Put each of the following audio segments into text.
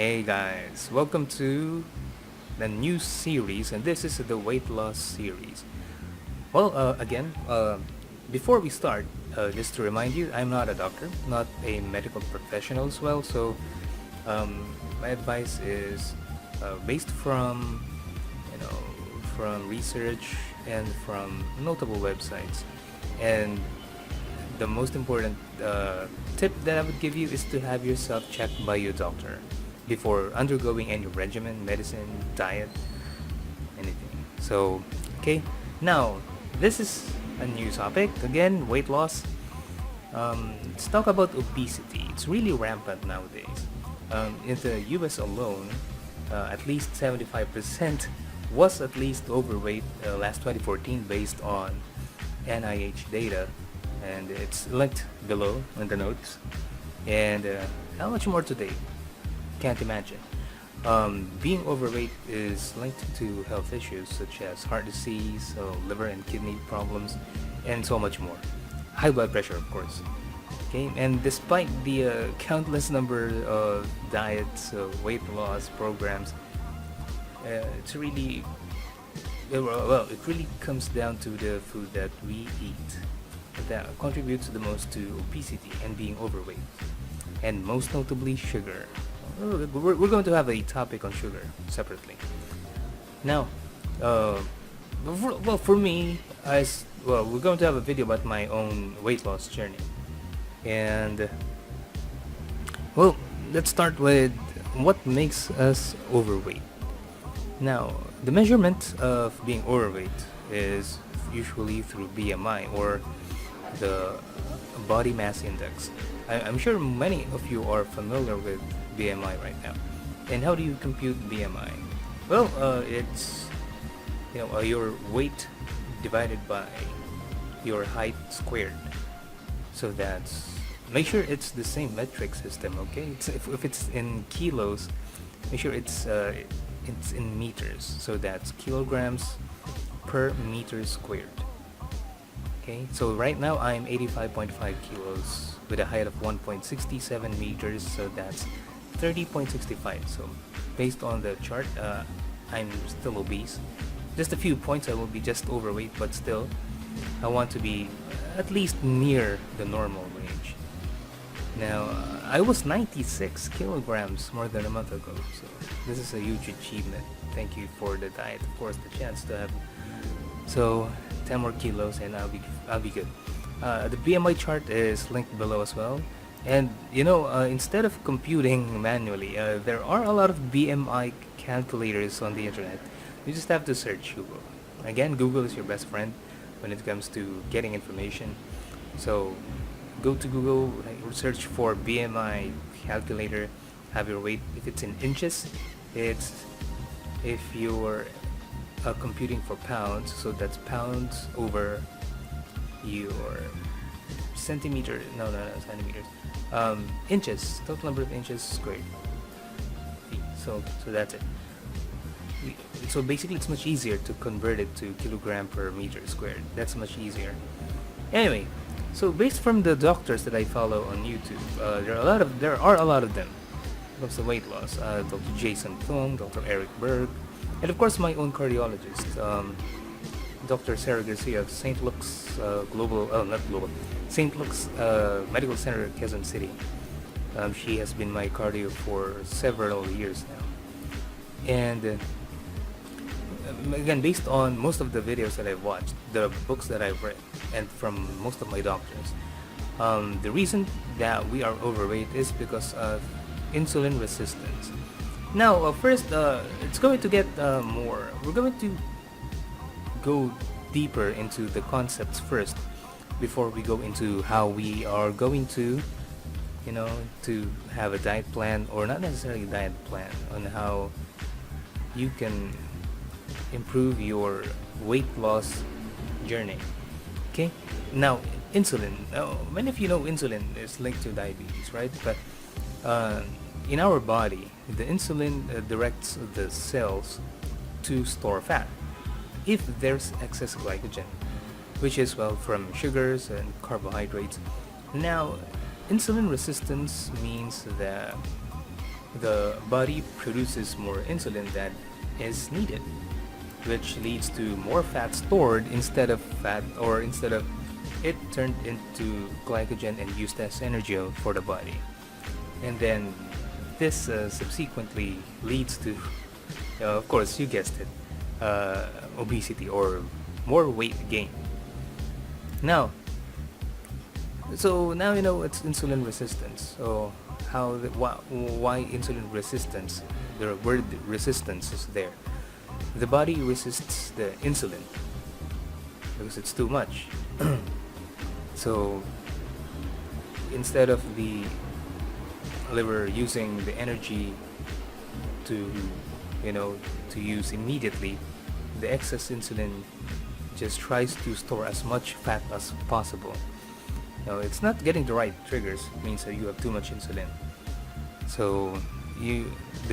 Hey guys, welcome to the new series, and this is the weight loss series. Before we start, just to remind you, I'm not a doctor, not a medical professional as well, so my advice is based you know, from research and from notable websites. And the most important tip that I would give you is to have yourself checked by your doctor before undergoing any regimen, medicine, diet, anything. So, okay, now this is a new topic again, weight loss. Let's talk about obesity. It's really rampant nowadays. In the US alone, at least 75% was at least overweight last 2014 based on NIH data, and it's linked below in the notes. And how much more today? Can't imagine. Being overweight is linked to health issues such as heart disease, liver and kidney problems, and so much more. High blood pressure, of course. Okay, and despite the countless number of diets, weight loss programs, it's really it really comes down to the food that we eat that contributes the most to obesity and being overweight, and most notably sugar. We're going to have a topic on sugar separately. Now, for me, we're going to have a video about my own weight loss journey. And, well, let's start with what makes us overweight. Now, the measurement of being overweight is usually through BMI, or the body mass index. I'm sure many of you are familiar with BMI right now. And how do you compute BMI? Well, it's your weight divided by your height squared. So that's, make sure it's the same metric system. Okay, if it's in kilos, make sure it's in meters. So that's kilograms per meter squared. Okay, so right now I'm 85.5 kilos with a height of 1.67 meters, so that's 30.65. So based on the chart, I'm still obese. Just a few points I will be just overweight, but still I want to be at least near the normal range. Now, I was 96 kilograms more than a month ago, so this is a huge achievement. Thank you for the diet, of course, the chance to have. So 10 more kilos and I'll be good. The BMI chart is linked below as well. And instead of computing manually, there are a lot of BMI calculators on the internet. You just have to search Google. Again, Google is your best friend when it comes to getting information. So go to Google, search for BMI calculator, have your weight. If it's in inches, if you're computing for pounds, so that's pounds over your centimeter, no, centimeters, inches, total number of inches squared. So that's it. So basically it's much easier to convert it to kilogram per meter squared. That's much easier. Anyway, so based from the doctors that I follow on YouTube, there are a lot of them. When it comes to weight loss, Dr. Jason Fung, Dr. Eric Berg, and of course my own cardiologist, Dr. Sarah Garcia of St. Luke's St. Luke's Medical Center, Quezon City. She has been my cardio for several years now. And again, based on most of the videos that I've watched, the books that I've read, and from most of my doctors, the reason that we are overweight is because of insulin resistance. Now, first, it's going to get more. We're going to go deeper into the concepts first before we go into how we are going to have a diet plan, or not necessarily a diet plan, on how you can improve your weight loss journey. Okay, now insulin. Many of you know insulin is linked to diabetes, right? But in our body, the insulin directs the cells to store fat if there's excess glycogen, which is from sugars and carbohydrates. Now, insulin resistance means that the body produces more insulin than is needed, which leads to more fat stored instead of it turned into glycogen and used as energy for the body. And then this subsequently leads to, of course, you guessed it, obesity or more weight gain. Now, so now you know it's insulin resistance. So why insulin resistance? The word resistance is there. The body resists the insulin because it's too much. So instead of the liver using the energy to to use immediately, the excess insulin just tries to store as much fat as possible. Now it's not getting the right triggers, it means that you have too much insulin. So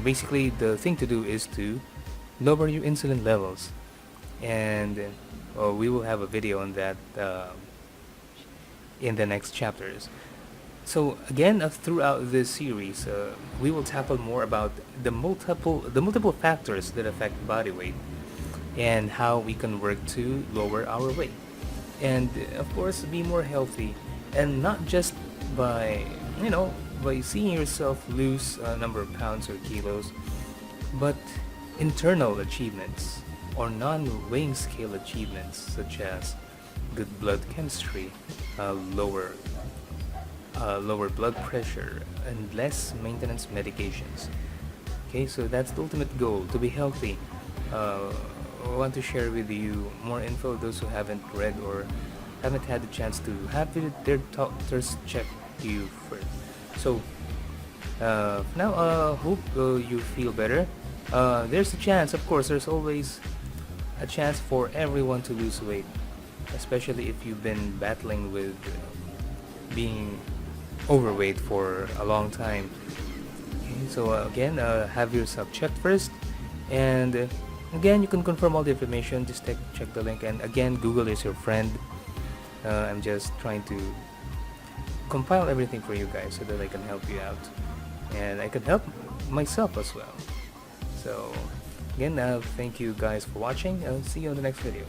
basically the thing to do is to lower your insulin levels, and we will have a video on that in the next chapters. So again, throughout this series, we will tackle more about the multiple factors that affect body weight and how we can work to lower our weight, and of course be more healthy, and not just by by seeing yourself lose a number of pounds or kilos, but internal achievements or non-weighing scale achievements such as good blood chemistry, lower blood pressure, and less maintenance medications. Okay, so that's the ultimate goal, to be healthy. I want to share with you more info, those who haven't read or haven't had the chance to have their doctors check you first. So now hope you feel better. There's a chance, of course, there's always a chance for everyone to lose weight, especially if you've been battling with being overweight for a long time. Okay, so again, have yourself checked first, and again, you can confirm all the information. Just check the link, and again, Google is your friend. I'm just trying to compile everything for you guys so that I can help you out, and I can help myself as well. So again, thank you guys for watching. I'll see you on the next video.